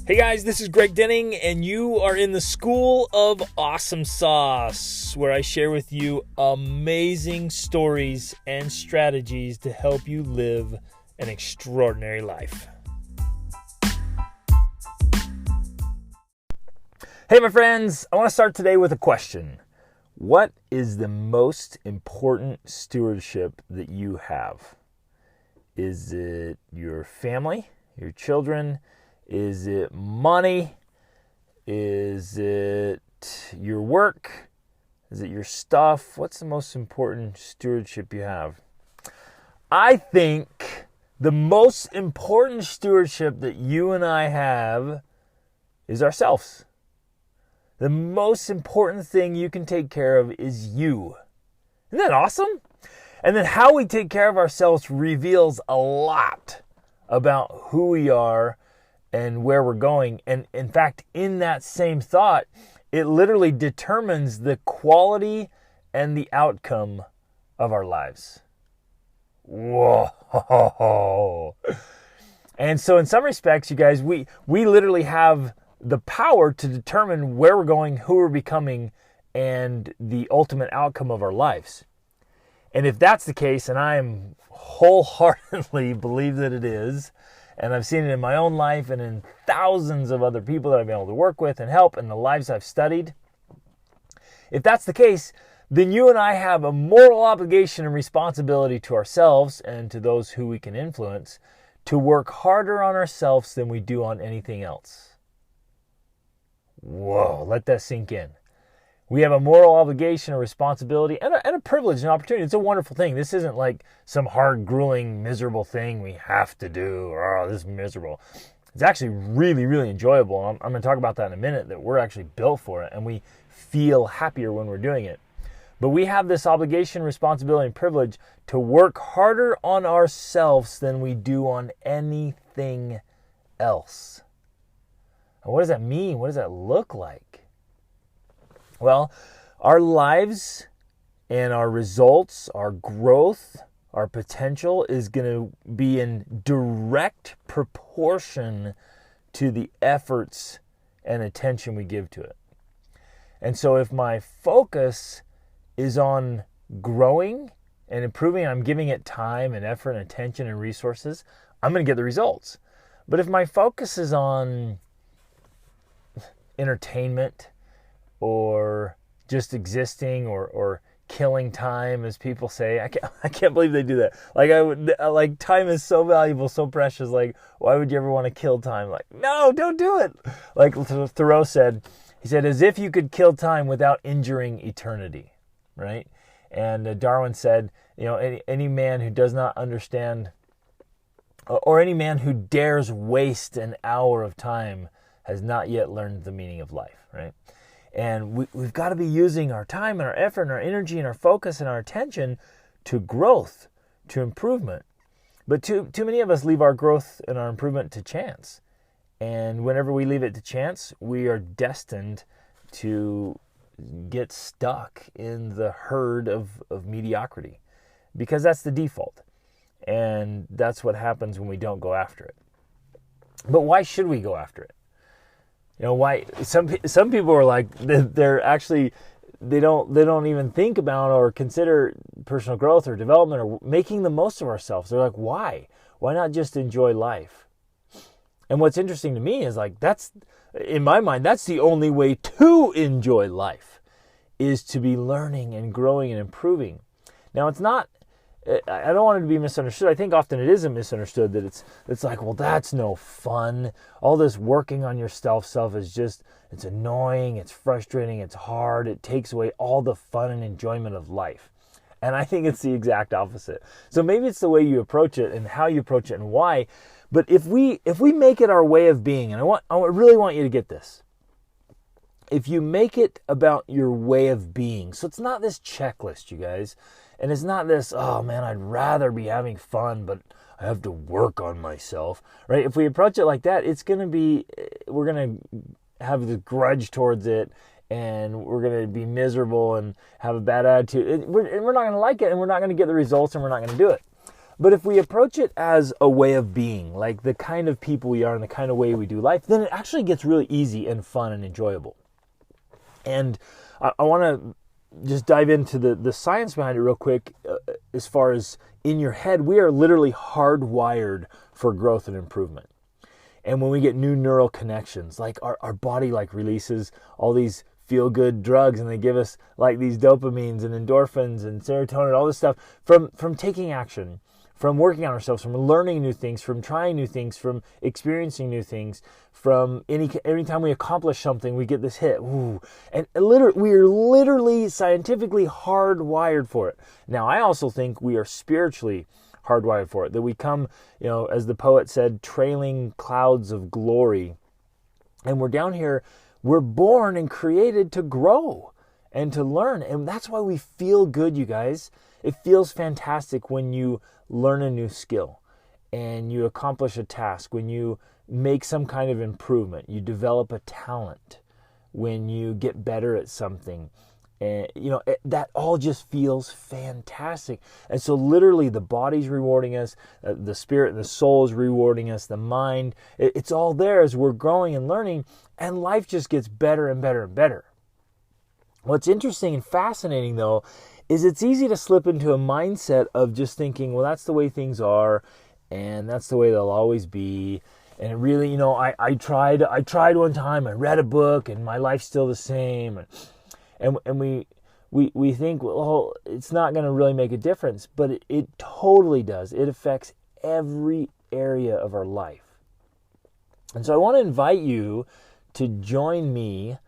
Hey guys, this is Greg Denning, and you are in the School of Awesome Sauce, where I share with you amazing stories and strategies to help you live an extraordinary life. Hey my friends, I want to start today with a question. What is the most important stewardship that you have? Is it your family, your children? Is it money? Is it your work? Is it your stuff? What's the most important stewardship you have? I think the most important stewardship that you and I have is ourselves. The most important thing you can take care of is you. Isn't that awesome? And then how we take care of ourselves reveals a lot about who we are and where we're going. And in fact, in that same thought, it literally determines the quality and the outcome of our lives. Whoa. And so in some respects, you guys, we literally have the power to determine where we're going, who we're becoming, and the ultimate outcome of our lives. And if that's the case, and I am wholeheartedly believe that it is, and I've seen it in my own life and in thousands of other people that I've been able to work with and help in the lives I've studied. If that's the case, then you and I have a moral obligation and responsibility to ourselves and to those who we can influence to work harder on ourselves than we do on anything else. Whoa, let that sink in. We have a moral obligation, a responsibility, and a privilege and opportunity. It's a wonderful thing. This isn't like some hard, grueling, miserable thing we have to do, or, oh, this is miserable. It's actually really, really enjoyable. I'm going to talk about that in a minute, that we're actually built for it, and we feel happier when we're doing it. But we have this obligation, responsibility, and privilege to work harder on ourselves than we do on anything else. And what does that mean? What does that look like? Well, our lives and our results, our growth, our potential is going to be in direct proportion to the efforts and attention we give to it. And so if my focus is on growing and improving, I'm giving it time and effort and attention and resources, I'm going to get the results. But if my focus is on entertainment, or just existing, or killing time, as people say. I can't believe they do that. Like time is so valuable, so precious. Like, why would you ever want to kill time? Like, no, don't do it. Like Thoreau said, he said, as if you could kill time without injuring eternity, right? And Darwin said, any man who does not understand, or any man who dares waste an hour of time has not yet learned the meaning of life, right? And we've got to be using our time and our effort and our energy and our focus and our attention to growth, to improvement. But too many of us leave our growth and our improvement to chance. And whenever we leave it to chance, we are destined to get stuck in the herd of mediocrity, because that's the default. And that's what happens when we don't go after it. But why should we go after it? Why some people are like, they're actually, they don't even think about or consider personal growth or development or making the most of ourselves. They're like, why not just enjoy life? And what's interesting to me is, like, that's, in my mind, that's the only way to enjoy life, is to be learning and growing and improving. Now, it's not, I don't want it to be misunderstood. I think often it is misunderstood that it's like, well, that's no fun. All this working on your stuff is just, it's annoying, it's frustrating, it's hard. It takes away all the fun and enjoyment of life. And I think it's the exact opposite. So maybe it's the way you approach it and how you approach it and why. But if we make it our way of being, and I really want you to get this. If you make it about your way of being, so it's not this checklist, you guys. And it's not this, oh man, I'd rather be having fun, but I have to work on myself, right? If we approach it like that, we're going to have the grudge towards it, and we're going to be miserable and have a bad attitude. We're not going to like it, and we're not going to get the results, and we're not going to do it. But if we approach it as a way of being, like the kind of people we are and the kind of way we do life, then it actually gets really easy and fun and enjoyable. And I want to just dive into the science behind it real quick. As far as in your head, we are literally hardwired for growth and improvement. And when we get new neural connections, like our body like releases all these feel-good drugs, and they give us like these dopamines and endorphins and serotonin, all this stuff from taking action, from working on ourselves, from learning new things, from trying new things, from experiencing new things, from every time we accomplish something, we get this hit. Ooh. And we are literally scientifically hardwired for it. Now, I also think we are spiritually hardwired for it, that we come, as the poet said, trailing clouds of glory. And we're down here, we're born and created to grow and to learn. And that's why we feel good, you guys. It feels fantastic when you learn a new skill and you accomplish a task, when you make some kind of improvement, you develop a talent, when you get better at something. And, that all just feels fantastic. And so literally the body's rewarding us, the spirit and the soul is rewarding us, the mind, it's all there as we're growing and learning, and life just gets better and better and better. What's interesting and fascinating, though, is it's easy to slip into a mindset of just thinking, well, that's the way things are, and that's the way they'll always be. And it really, I tried one time, I read a book, and my life's still the same. And we think, well, it's not going to really make a difference, but it totally does. It affects every area of our life. And so I want to invite you to join me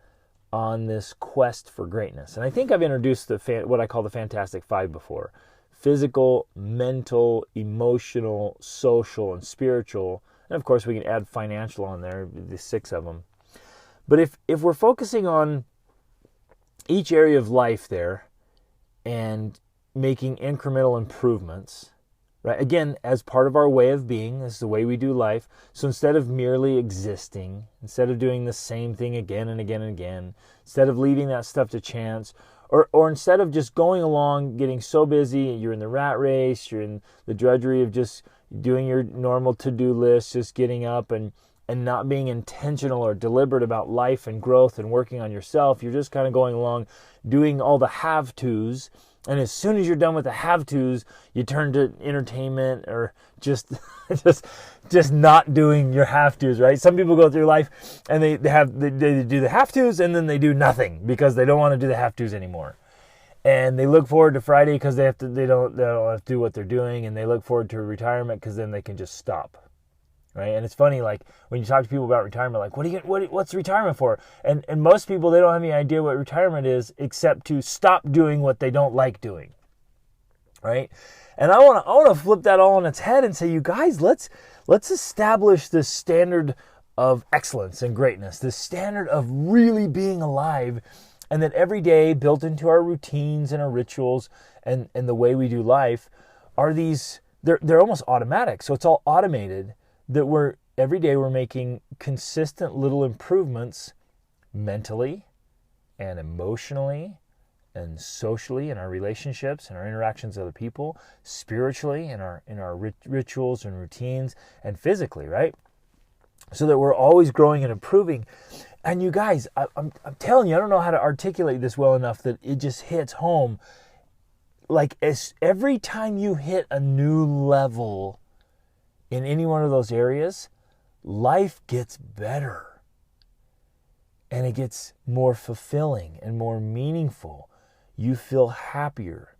on this quest for greatness. And I think I've introduced what I call the Fantastic Five before: physical, mental, emotional, social, and spiritual. And of course, we can add financial on there, the 6 of them. But if we're focusing on each area of life there and making incremental improvements, right? Again, as part of our way of being, this is the way we do life. So instead of merely existing, instead of doing the same thing again and again and again, instead of leaving that stuff to chance, or instead of just going along, getting so busy, you're in the rat race, you're in the drudgery of just doing your normal to-do list, just getting up and not being intentional or deliberate about life and growth and working on yourself. You're just kind of going along doing all the have-tos. And as soon as you're done with the have-tos, you turn to entertainment or just not doing your have-tos, right? Some people go through life and they do the have-tos and then they do nothing because they don't want to do the have-tos anymore. And they look forward to Friday because they don't have to do what they're doing, and they look forward to retirement because then they can just stop. Right? And it's funny, like when you talk to people about retirement, like, what's retirement for? And most people, they don't have any idea what retirement is except to stop doing what they don't like doing. Right? And I want to flip that all on its head and say, you guys, let's establish this standard of excellence and greatness, this standard of really being alive, and that every day built into our routines and our rituals and the way we do life are these, they're almost automatic. So it's all automated, that every day we're making consistent little improvements mentally and emotionally and socially in our relationships and our interactions with other people, spiritually in our rituals and routines, and physically, right? So that we're always growing and improving. And you guys, I'm telling you, I don't know how to articulate this well enough that it just hits home. Like every time you hit a new level in any one of those areas, life gets better. And it gets more fulfilling and more meaningful. You feel happier.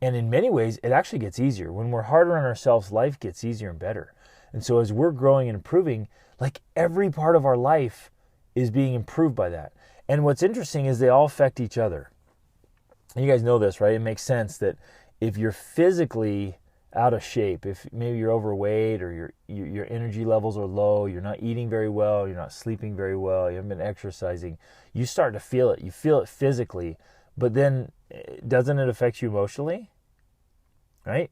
And in many ways, it actually gets easier. When we're harder on ourselves, life gets easier and better. And so as we're growing and improving, like every part of our life is being improved by that. And what's interesting is they all affect each other. And you guys know this, right? It makes sense that if you're physically out of shape, if maybe you're overweight or your energy levels are low, you're not eating very well, you're not sleeping very well, you haven't been exercising, you start to feel it. You feel it physically, but then doesn't it affect you emotionally? Right?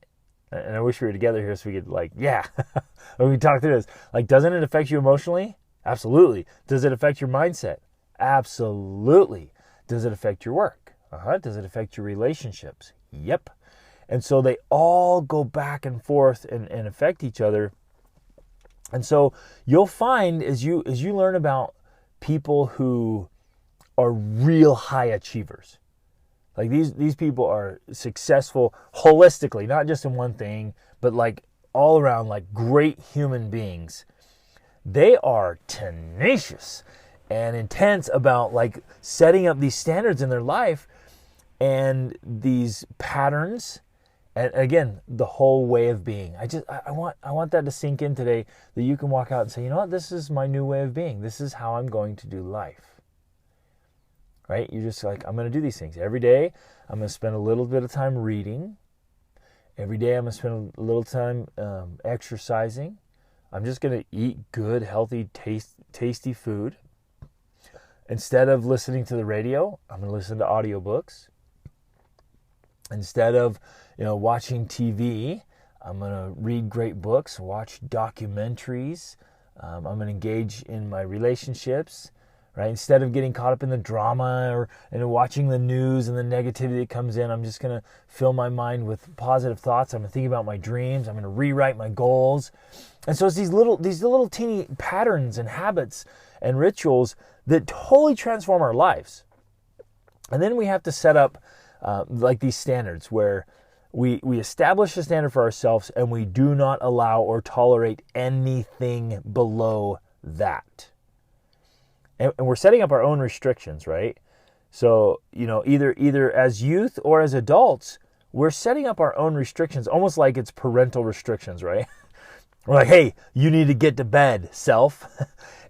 And I wish we were together here so we could when we talk through this. Like, doesn't it affect you emotionally? Absolutely. Does it affect your mindset? Absolutely. Does it affect your work? Does it affect your relationships? Yep. And so they all go back and forth and affect each other. And so you'll find as you learn about people who are real high achievers, like these people are successful holistically, not just in one thing, but like all around, like great human beings. They are tenacious and intense about like setting up these standards in their life and these patterns. And again, the whole way of being. I want that to sink in today, that you can walk out and say, you know what, this is my new way of being. This is how I'm going to do life. Right? You're just like, I'm going to do these things. Every day, I'm going to spend a little bit of time reading. Every day, I'm going to spend a little time exercising. I'm just going to eat good, healthy, tasty food. Instead of listening to the radio, I'm going to listen to audiobooks. Instead of watching TV, I'm going to read great books, watch documentaries. I'm going to engage in my relationships, right? Instead of getting caught up in the drama and watching the news and the negativity that comes in, I'm just going to fill my mind with positive thoughts. I'm going to think about my dreams. I'm going to rewrite my goals. And so it's these little teeny patterns and habits and rituals that totally transform our lives. And then we have to set up like these standards where we establish a standard for ourselves and we do not allow or tolerate anything below that. And we're setting up our own restrictions, right? So, either as youth or as adults, we're setting up our own restrictions, almost like it's parental restrictions, right? We're like, hey, you need to get to bed, self,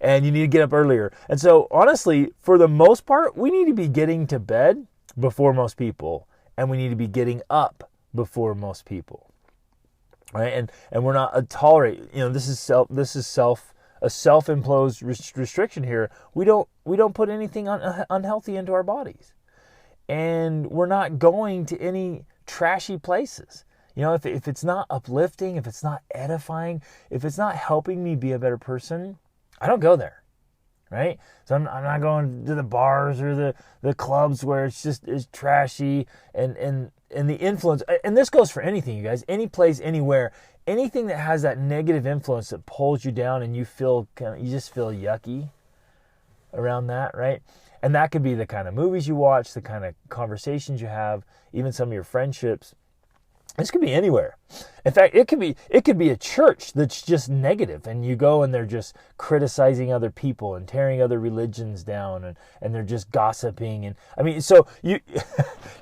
and you need to get up earlier. And so, honestly, for the most part, we need to be getting to bed before most people, and we need to be getting up before most people, right? And we're not tolerate. This is a self-imposed restriction here. We don't put anything unhealthy into our bodies, and we're not going to any trashy places. If it's not uplifting, if it's not edifying, if it's not helping me be a better person, I don't go there, right? So I'm not going to the bars or the clubs where it's trashy and the influence. And this goes for anything, you guys. Any place, anywhere, anything that has that negative influence that pulls you down and you just feel yucky around that, right? And that could be the kind of movies you watch, the kind of conversations you have, even some of your friendships. This could be anywhere. In fact, it could be a church that's just negative, and you go and they're just criticizing other people and tearing other religions down, and they're just gossiping. And so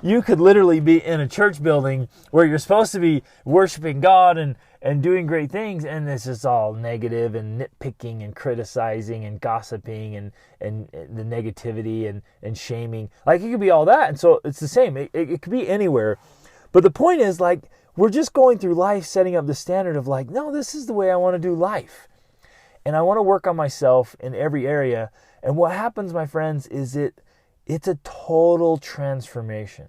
you could literally be in a church building where you're supposed to be worshiping God and doing great things, and this is all negative and nitpicking and criticizing and gossiping and the negativity and shaming. Like, it could be all that. And so it's the same. It could be anywhere. But the point is, like, we're just going through life setting up the standard of like, no, this is the way I want to do life. And I want to work on myself in every area. And what happens, my friends, is it's a total transformation.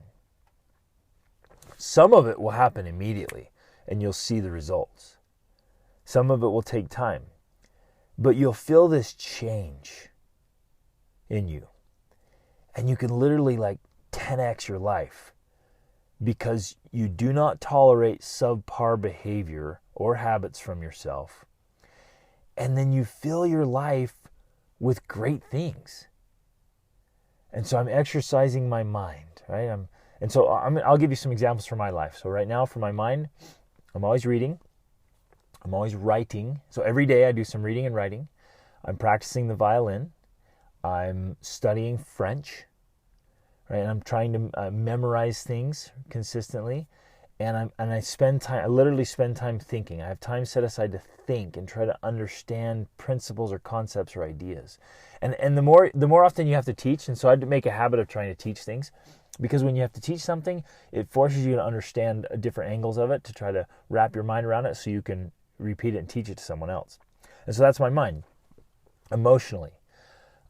Some of it will happen immediately and you'll see the results. Some of it will take time. But you'll feel this change in you. And you can literally like 10x your life, because you do not tolerate subpar behavior or habits from yourself. And then you fill your life with great things. And so I'm exercising my mind, right? I'll give you some examples from my life. So right now, for my mind, I'm always reading. I'm always writing. So every day I do some reading and writing. I'm practicing the violin. I'm studying French. Right, and I'm trying to memorize things consistently, and I literally spend time thinking. I have time set aside to think and try to understand principles or concepts or ideas. And the more often you have to teach, and so I make a habit of trying to teach things, because when you have to teach something, it forces you to understand different angles of it to try to wrap your mind around it so you can repeat it and teach it to someone else. And so that's my mind. Emotionally,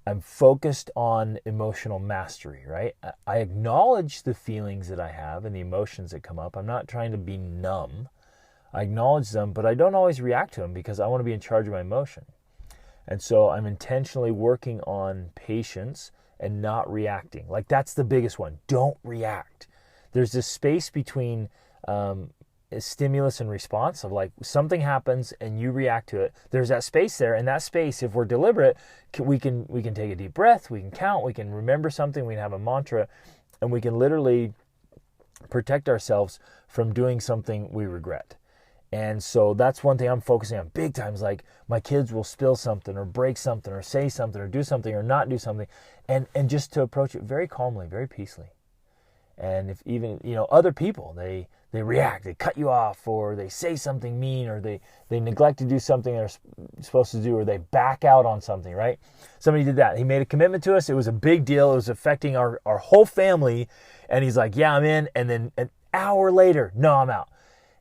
I'm focused on emotional mastery, right? I acknowledge the feelings that I have and the emotions that come up. I'm not trying to be numb. I acknowledge them, but I don't always react to them because I want to be in charge of my emotion. And so I'm intentionally working on patience and not reacting. Like, that's the biggest one. Don't react. There's this space between stimulus and response of like something happens and you react to it. There's that space there, and that space, if we're deliberate, we can take a deep breath, we can count, we can remember something, we can have a mantra, and we can literally protect ourselves from doing something we regret. And so that's one thing I'm focusing on big time, is like my kids will spill something or break something or say something or do something or not do something, and just to approach it very calmly, very peacefully. And if even, other people, they react, they cut you off, or they say something mean, or they neglect to do something they're supposed to do, or they back out on something, right? Somebody did that. He made a commitment to us. It was a big deal. It was affecting our whole family. And he's like, yeah, I'm in. And then an hour later, no, I'm out.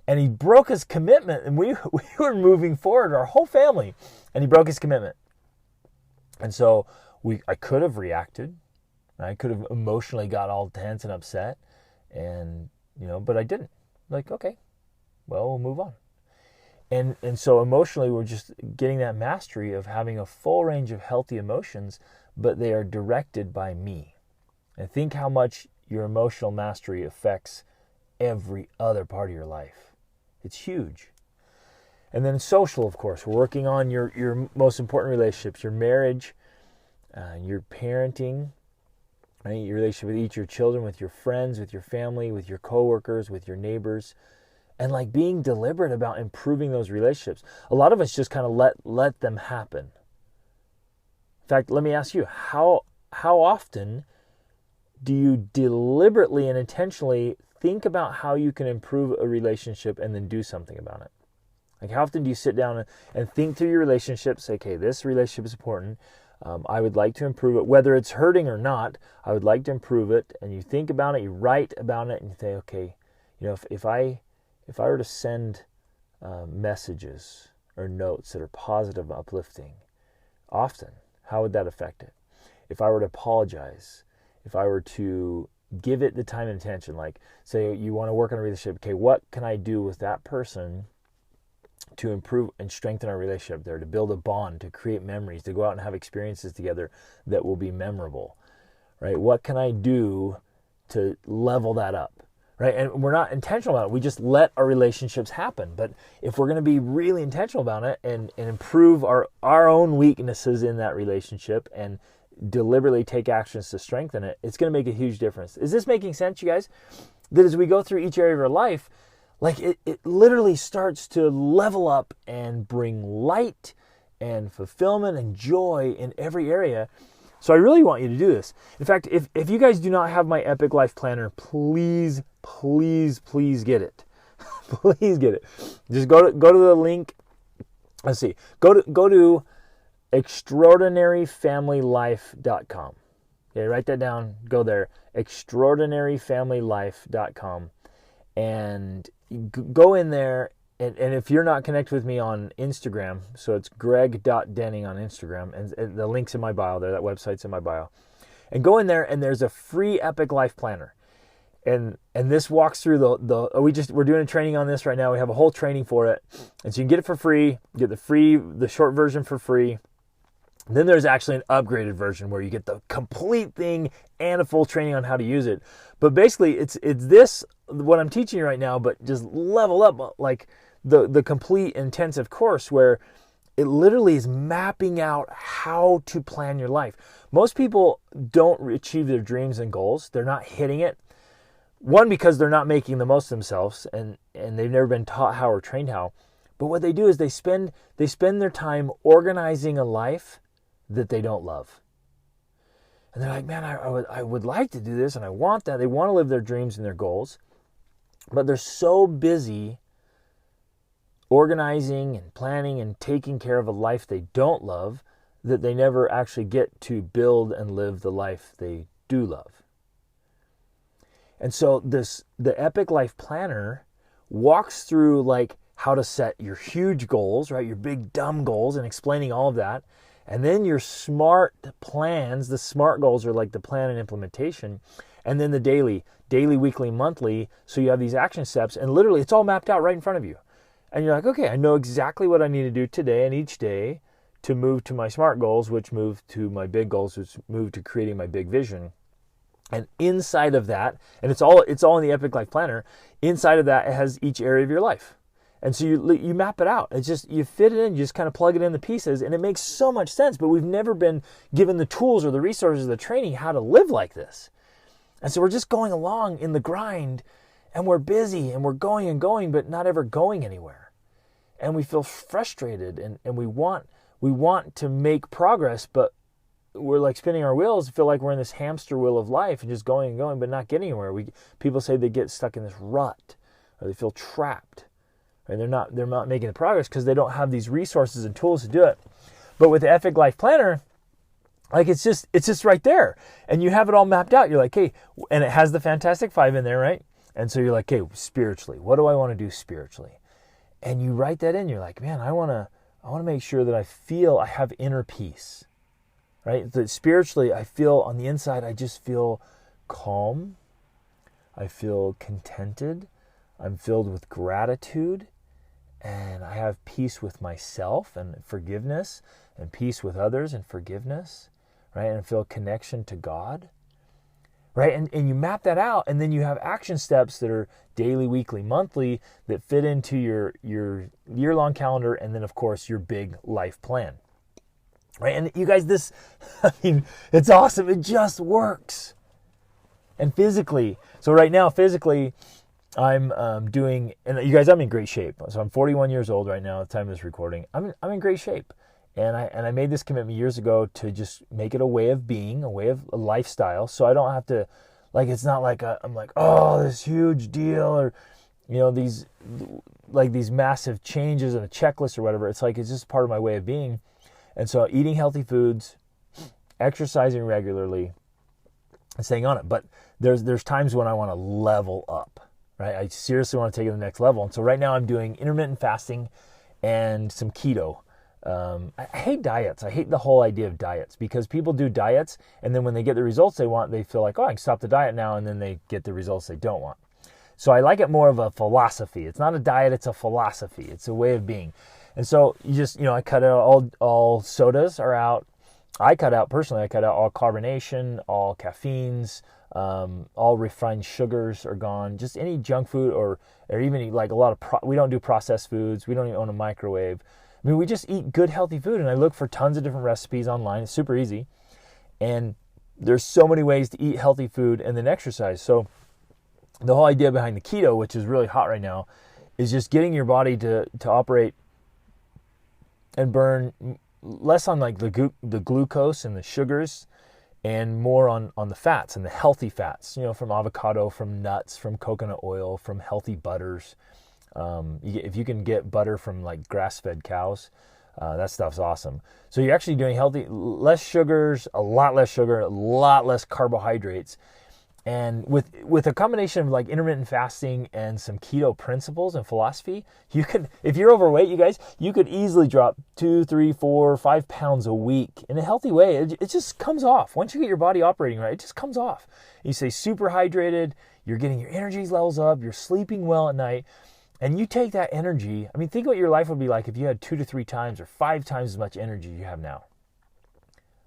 And he broke his commitment, and we were moving forward, our whole family, and he broke his commitment. And so I could have reacted. I could have emotionally got all tense and upset, and but I didn't. Like, okay, well, we'll move on. And so emotionally, we're just getting that mastery of having a full range of healthy emotions, but they are directed by me. And think how much your emotional mastery affects every other part of your life. It's huge. And then social, of course, we're working on your most important relationships, your marriage, your parenting, right? Your relationship with your children, with your friends, with your family, with your coworkers, with your neighbors, and like being deliberate about improving those relationships. A lot of us just kind of let them happen. In fact, let me ask you, how often do you deliberately and intentionally think about how you can improve a relationship and then do something about it? Like, how often do you sit down and think through your relationship, say, okay, this relationship is important. I would like to improve it, whether it's hurting or not. I would like to improve it. And you think about it, you write about it, and you say, okay, if I were to send messages or notes that are positive, uplifting, often, how would that affect it? If I were to apologize, if I were to give it the time and attention, like say you want to work on a relationship, okay, what can I do with that person to improve and strengthen our relationship there, to build a bond, to create memories, to go out and have experiences together that will be memorable, right? What can I do to level that up, right? And we're not intentional about it. We just let our relationships happen. But if we're going to be really intentional about it and improve our own weaknesses in that relationship and deliberately take actions to strengthen it, it's going to make a huge difference. Is this making sense, you guys? That as we go through each area of our life, like it literally starts to level up and bring light and fulfillment and joy in every area. So I really want you to do this. In fact, if you guys do not have my Epic Life Planner, please, please, please get it. Please get it. Just go to the link. Let's see. Go to extraordinaryfamilylife.com. Okay, write that down. Go there. extraordinaryfamilylife.com. And go in there, and if you're not connected with me on Instagram, so it's greg.denning on Instagram, and the link's in my bio there, that website's in my bio. And go in there, and there's a free Epic Life Planner. And this walks through we're doing a training on this right now. We have a whole training for it. And so you can get it for free, get the short version for free. Then there's actually an upgraded version where you get the complete thing and a full training on how to use it. But basically, it's this, what I'm teaching you right now, but just level up, like the complete intensive course where it literally is mapping out how to plan your life. Most people don't achieve their dreams and goals. They're not hitting it. One, because they're not making the most of themselves, and they've never been taught how or trained how. But what they do is they spend their time organizing a life that they don't love. And they're like, man, I would like to do this, and I want that. They want to live their dreams and their goals, but they're so busy organizing and planning and taking care of a life they don't love that they never actually get to build and live the life they do love. And so the Epic Life Planner walks through like how to set your huge goals, right? Your big dumb goals, and explaining all of that. And then your SMART plans, the SMART goals are like the plan and implementation. And then the daily, weekly, monthly. So you have these action steps, and literally it's all mapped out right in front of you. And you're like, okay, I know exactly what I need to do today and each day to move to my SMART goals, which move to my big goals, which move to creating my big vision. And inside of that, and it's all in the Epic Life Planner, inside of that, it has each area of your life. And so you map it out. It's just, you fit it in, you just kind of plug it in the pieces, and it makes so much sense. But we've never been given the tools or the resources or the training how to live like this. And so we're just going along in the grind, and we're busy, and we're going and going, but not ever going anywhere. And we feel frustrated, and we want to make progress, but we're like spinning our wheels, feel like we're in this hamster wheel of life and just going and going, but not getting anywhere. People say they get stuck in this rut, or they feel trapped. And they're not making the progress because they don't have these resources and tools to do it. But with the Epic Life Planner, like it's just right there. And you have it all mapped out. You're like, hey, and it has the Fantastic Five in there, right? And so you're like, hey, spiritually, what do I want to do spiritually? And you write that in. You're like, man, I want to make sure that I feel I have inner peace, right? That spiritually, I feel on the inside, I just feel calm. I feel contented. I'm filled with gratitude. And I have peace with myself and forgiveness, and peace with others and forgiveness, right? And I feel connection to God, right? And you map that out, and then you have action steps that are daily, weekly, monthly that fit into your year-long calendar, and then, of course, your big life plan, right? And you guys, this, I mean, it's awesome. It just works. And physically, so right now, physically, I'm doing, and you guys, I'm in great shape. So I'm 41 years old right now at the time of this recording. I'm in great shape. And I made this commitment years ago to just make it a way of being, a lifestyle. So I don't have to, like, it's not like I'm like, oh, this huge deal, or, you know, these massive changes in a checklist or whatever. It's like, it's just part of my way of being. And so eating healthy foods, exercising regularly, and staying on it. But there's times when I want to level up. Right, I seriously want to take it to the next level. And so right now I'm doing intermittent fasting and some keto. I hate diets. I hate the whole idea of diets, because people do diets, and then when they get the results they want, they feel like, oh, I can stop the diet now, and then they get the results they don't want. So I like it more of a philosophy. It's not a diet, it's a philosophy. It's a way of being. And so you just, I cut out all sodas are out. I cut out all carbonation, all caffeines, all refined sugars are gone. Just any junk food, or even like a lot of, we don't do processed foods. We don't even own a microwave. I mean, we just eat good, healthy food. And I look for tons of different recipes online. It's super easy. And there's so many ways to eat healthy food and then exercise. So the whole idea behind the keto, which is really hot right now, is just getting your body to operate and burn less on like the glucose and the sugars, and more on the fats and the healthy fats, from avocado, from nuts, from coconut oil, from healthy butters. If you can get butter from like grass-fed cows, that stuff's awesome. So you're actually doing healthy, less sugars, a lot less carbohydrates. And with a combination of like intermittent fasting and some keto principles and philosophy, you could, if you're overweight, you guys, you could easily drop 2, 3, 4, 5 pounds a week in a healthy way. It just comes off. Once you get your body operating right, it just comes off. You stay super hydrated, you're getting your energy levels up, you're sleeping well at night, and you take that energy. I mean, think what your life would be like if you had 2 to 3 times or 5 times as much energy you have now.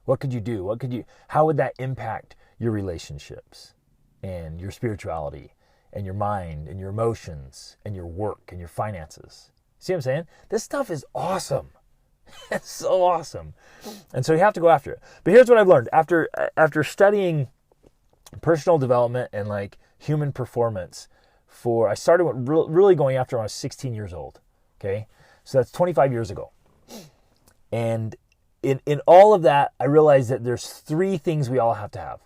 What could you do? How would that impact your relationships and your spirituality and your mind and your emotions and your work and your finances? See what I'm saying? This stuff is awesome. It's so awesome. And so you have to go after it. But here's what I've learned. After studying personal development and like human performance I started really going after when I was 16 years old. Okay? So that's 25 years ago. And in all of that, I realized that there's 3 things we all have to have.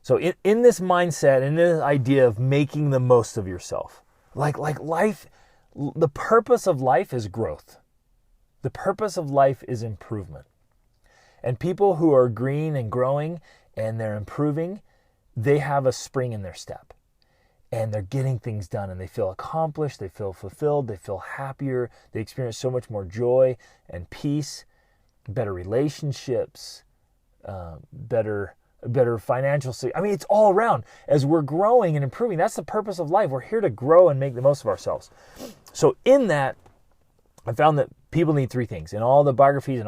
So in this mindset and in this idea of making the most of yourself, like life, the purpose of life is growth. The purpose of life is improvement. And people who are green and growing and they're improving, they have a spring in their step. And they're getting things done, and they feel accomplished, they feel fulfilled, they feel happier, they experience so much more joy and peace, better relationships, better financial. I mean, it's all around. As we're growing and improving, that's the purpose of life. We're here to grow and make the most of ourselves. So in that, I found that people need 3 things. In all the biographies,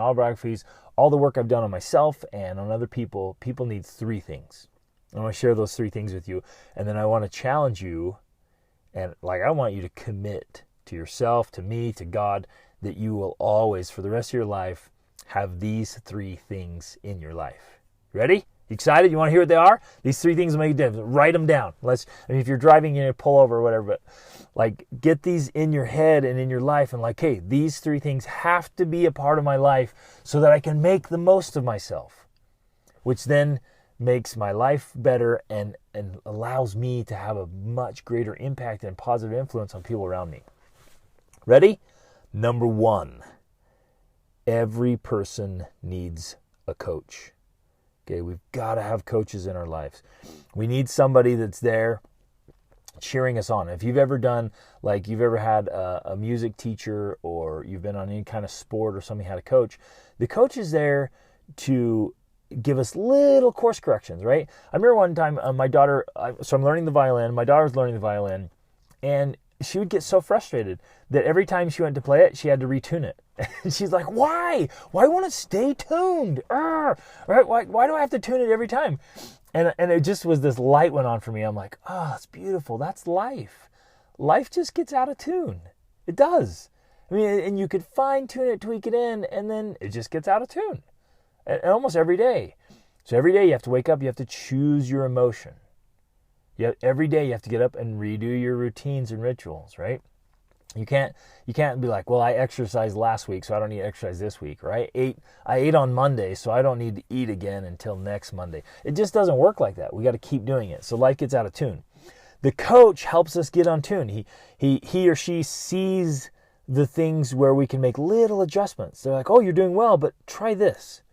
all the work I've done on myself and on other people need 3 things. I want to share those 3 things with you. And then I want to challenge you, and I want you to commit to yourself, to me, to God, that you will always, for the rest of your life, have these 3 things in your life. Ready? You excited? You want to hear what they are? These 3 things will make a difference. Write them down. If you're driving, you need to pull over or whatever, but get these in your head and in your life, and hey, these 3 things have to be a part of my life so that I can make the most of myself, which then makes my life better and allows me to have a much greater impact and positive influence on people around me. Ready? Number 1, every person needs a coach. Okay, we've got to have coaches in our lives. We need somebody that's there cheering us on. If you've ever done, you've ever had a music teacher, or you've been on any kind of sport or something, had a coach, the coach is there to give us little course corrections, right? I remember one time my daughter, so I'm learning the violin, my daughter's learning the violin, and she would get so frustrated that every time she went to play it, she had to retune it. And she's like, why? Why won't it stay tuned? Right? Why do I have to tune it every time? And it just was, this light went on for me. I'm like, oh, that's beautiful. That's life. Life just gets out of tune. It does. I mean, and you could fine tune it, tweak it in, and then it just gets out of tune. And almost every day. So every day you have to wake up, you have to choose your emotion. Every day you have to get up and redo your routines and rituals, right? You can't be like, well, I exercised last week, so I don't need to exercise this week, or I ate on Monday, so I don't need to eat again until next Monday. It just doesn't work like that. We got to keep doing it. So life gets out of tune. The coach helps us get on tune. He or she sees the things where we can make little adjustments. They're like, oh, you're doing well, but try this.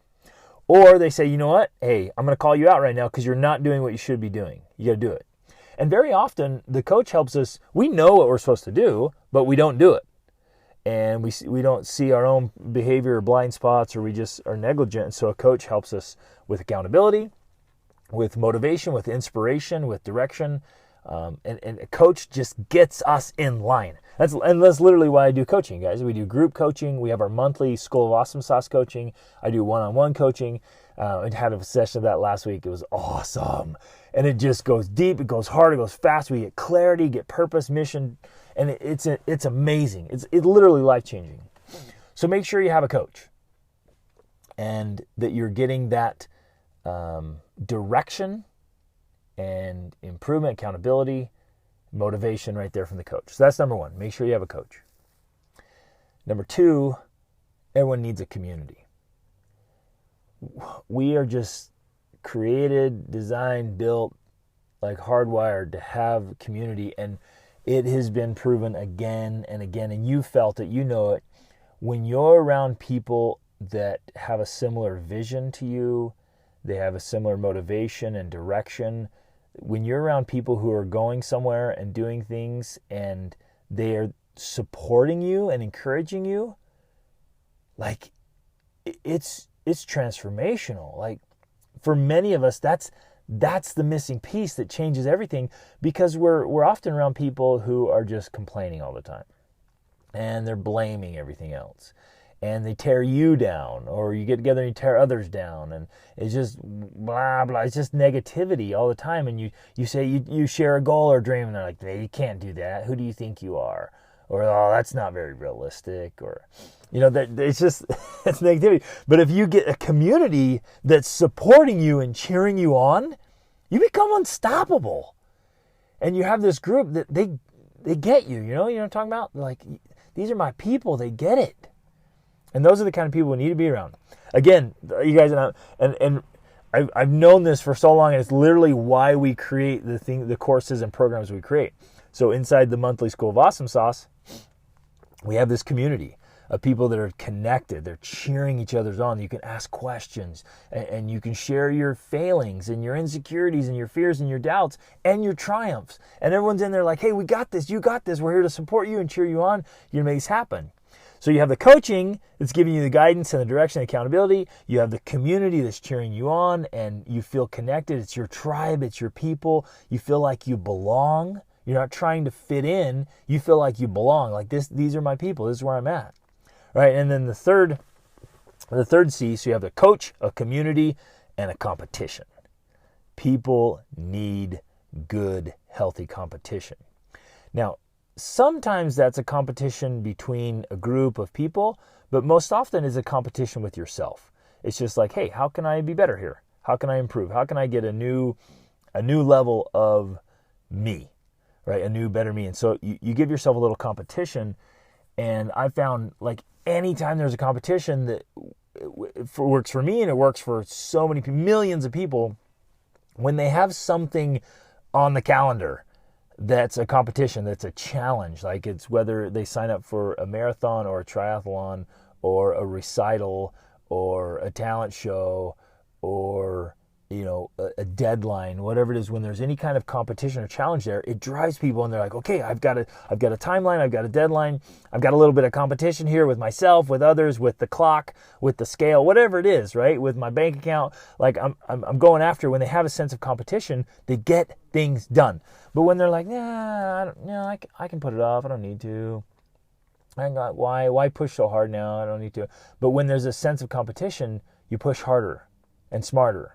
Or they say, you know what? Hey, I'm going to call you out right now because you're not doing what you should be doing. You got to do it. And very often, the coach helps us. We know what we're supposed to do, but we don't do it. And we don't see our own behavior or blind spots, or we just are negligent. And so a coach helps us with accountability, with motivation, with inspiration, with direction. And a coach just gets us in line. That's literally why I do coaching, guys. We do group coaching. We have our monthly School of Awesome Sauce coaching. I do one-on-one coaching. I had a session of that last week. It was awesome. And it just goes deep. It goes hard. It goes fast. We get clarity, get purpose, mission. And it's amazing. It's literally life-changing. So make sure you have a coach. And that you're getting that direction and improvement, accountability, motivation right there from the coach. So that's number 1. Make sure you have a coach. Number 2, everyone needs a community. We are just created, designed, built, hardwired to have community, and it has been proven again and again, and you felt it, you know it. When you're around people that have a similar vision to you, they have a similar motivation and direction. When you're around people who are going somewhere and doing things and they are supporting you and encouraging you, it's transformational. For many of us, that's the missing piece that changes everything, because we're often around people who are just complaining all the time, and they're blaming everything else. And they tear you down, or you get together and you tear others down, and it's just blah, blah. It's just negativity all the time. And you say you share a goal or dream, and they're like, hey, you can't do that. Who do you think you are? Or, oh, that's not very realistic. Or, it's just, it's negativity. But if you get a community that's supporting you and cheering you on, you become unstoppable. And you have this group that they get you, you know what I'm talking about? These are my people, they get it. And those are the kind of people we need to be around. Again, you guys, and I've known this for so long, and it's literally why we create the courses and programs we create. So inside the monthly School of Awesome Sauce, we have this community of people that are connected. They're cheering each other on. You can ask questions, and you can share your failings and your insecurities and your fears and your doubts and your triumphs. And everyone's in there like, hey, we got this. You got this. We're here to support you and cheer you on. You're going to make this happen. So you have the coaching that's giving you the guidance and the direction and accountability. You have the community that's cheering you on, and you feel connected. It's your tribe. It's your people. You feel like you belong. You're not trying to fit in. You feel like you belong. Like this, these are my people. This is where I'm at. Right? And then the third C, so you have the coach, a community, and a competition. People need good, healthy competition. Now, sometimes that's a competition between a group of people, but most often is a competition with yourself. It's just like, hey, how can I be better here? How can I improve? How can I get a new level of me, right? A new, better me. And so you give yourself a little competition. And I found, like, anytime there's a competition that works for me, and it works for so many millions of people, when they have something on the calendar that's a competition, that's a challenge, like it's whether they sign up for a marathon or a triathlon or a recital or a talent show or, you know, a deadline, whatever it is, when there's any kind of competition or challenge there, it drives people, and they're like, okay, I've got a timeline, I've got a deadline, I've got a little bit of competition here with myself, with others, with the clock, with the scale, whatever it is, right? With my bank account, like I'm going after. When they have a sense of competition, they get things done. But when they're like, I can put it off, I don't need to. Why push so hard now? I don't need to. But when there's a sense of competition, you push harder and smarter,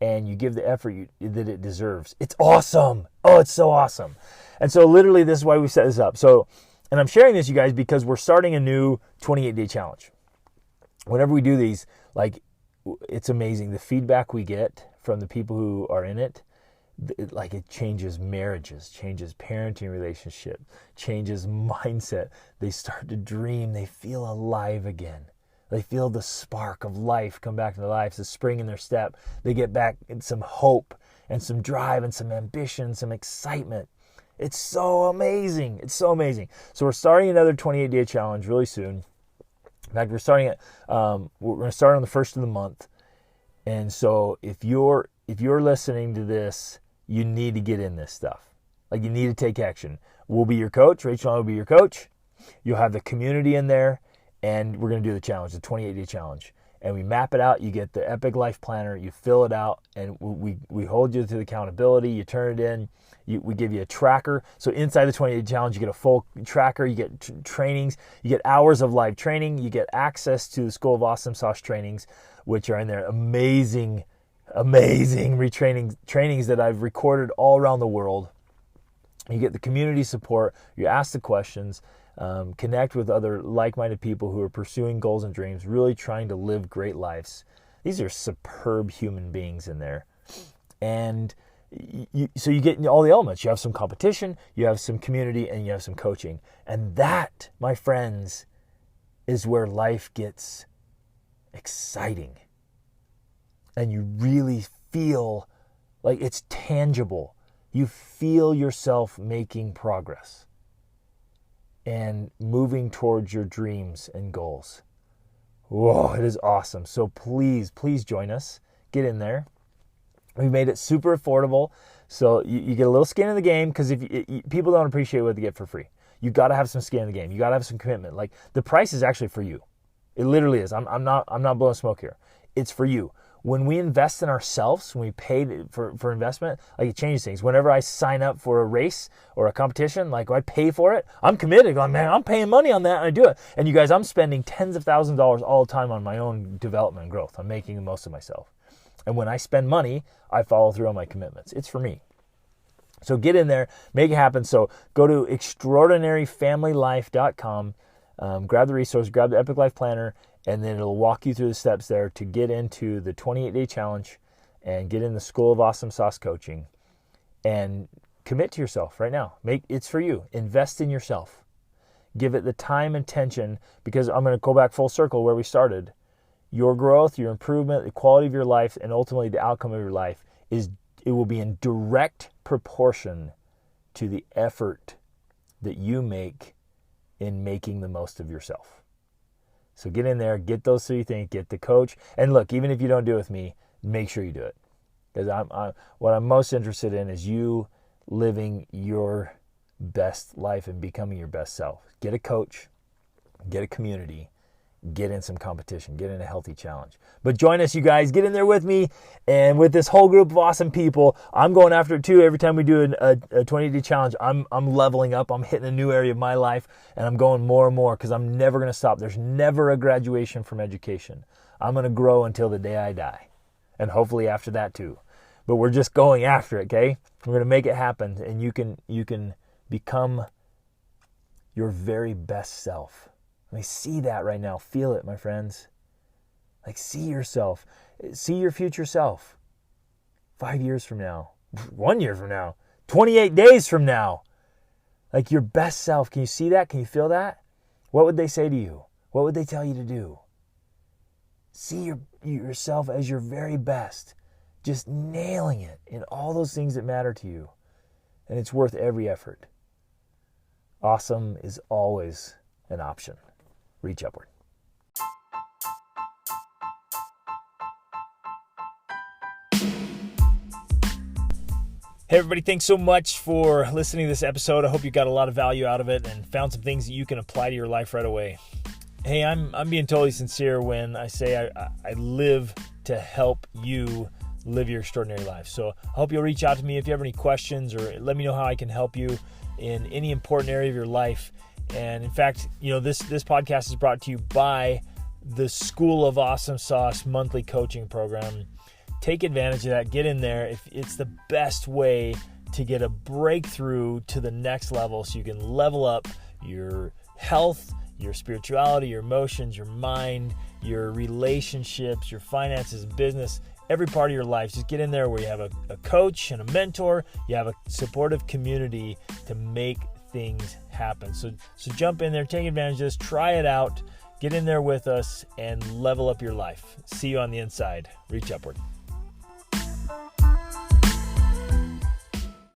and you give the effort that it deserves. It's awesome. Oh, it's so awesome. And so literally this is why we set this up. So, and I'm sharing this, you guys, because we're starting a new 28-day challenge. Whenever we do these, like, it's amazing. The feedback we get from the people who are in it, like, it changes marriages, changes parenting relationship, changes mindset. They start to dream. They feel alive again. They feel the spark of life come back to their lives, the spring in their step. They get back in some hope and some drive and some ambition, some excitement. It's so amazing. It's so amazing. So we're starting another 28-day challenge really soon. In fact, we're going to start on the 1st of the month. And so if you're listening to this, you need to get in this stuff. Like, you need to take action. We'll be your coach. Rachel and I will be your coach. You'll have the community in there. And we're going to do the challenge, the 28-day challenge. And we map it out. You get the Epic Life Planner. You fill it out. And we hold you to the accountability. You turn it in. We give you a tracker. So inside the 28-day challenge, you get a full tracker. You get trainings. You get hours of live training. You get access to the School of Awesome Sauce trainings, which are in there. Amazing trainings that I've recorded all around the world. You get the community support. You ask the questions. Connect with other like-minded people who are pursuing goals and dreams, really trying to live great lives. These are superb human beings in there. And so you get all the elements. You have some competition, you have some community, and you have some coaching. And that, my friends, is where life gets exciting. And you really feel like it's tangible. You feel yourself making progress and moving towards your dreams and goals. Whoa, it is awesome. So please join us. Get in there. We made it super affordable, so you get a little skin in the game, because people don't appreciate what they get for free. You got to have some skin in the game. You got to have some commitment. Like, the price is actually for you. It literally is. I'm not blowing smoke here. It's for you. When we invest in ourselves, when we pay for investment, like, it changes things. Whenever I sign up for a race or a competition, like, I pay for it, I'm committed. Like, man, I'm paying money on that, and I do it. And you guys, I'm spending tens of thousands of dollars all the time on my own development and growth. I'm making the most of myself. And when I spend money, I follow through on my commitments. It's for me. So get in there, make it happen. So go to extraordinaryfamilylife.com, grab the resource, grab the Epic Life Planner, and then it'll walk you through the steps there to get into the 28-day challenge and get in the School of Awesome Sauce coaching, and commit to yourself right now. It's for you. Invest in yourself. Give it the time and attention, because I'm going to go back full circle where we started. Your growth, your improvement, the quality of your life, and ultimately the outcome of your life it will be in direct proportion to the effort that you make in making the most of yourself. So get in there, get those 3 things, get the coach. And look, even if you don't do it with me, make sure you do it. Because what I'm most interested in is you living your best life and becoming your best self. Get a coach, get a community, get in some competition, get in a healthy challenge. But join us, you guys. Get in there with me and with this whole group of awesome people. I'm going after it too. Every time we do a 20-day challenge, I'm leveling up. I'm hitting a new area of my life, and I'm going more and more, because I'm never going to stop. There's never a graduation from education. I'm going to grow until the day I die, and hopefully after that too. but we're just going after it, okay? We're going to make it happen, and you can become your very best self. I mean, see that right now. Feel it, my friends. Like, see yourself. See your future self. 5 years from now. 1 year from now. 28 days from now. Like, your best self. Can you see that? Can you feel that? What would they say to you? What would they tell you to do? See yourself as your very best. Just nailing it in all those things that matter to you. And it's worth every effort. Awesome is always an option. Reach upward. Hey everybody, thanks so much for listening to this episode. I hope you got a lot of value out of it and found some things that you can apply to your life right away. Hey, I'm being totally sincere when I say I live to help you live your extraordinary life. So I hope you'll reach out to me if you have any questions, or let me know how I can help you in any important area of your life. And in fact, this podcast is brought to you by the School of Awesome Sauce monthly coaching program. Take advantage of that. Get in there. It's the best way to get a breakthrough to the next level so you can level up your health, your spirituality, your emotions, your mind, your relationships, your finances, business, every part of your life. Just get in there where you have a coach and a mentor. You have a supportive community to make things happen. So jump in there, take advantage of this, try it out, get in there with us, and level up your life. See you on the inside. Reach upward.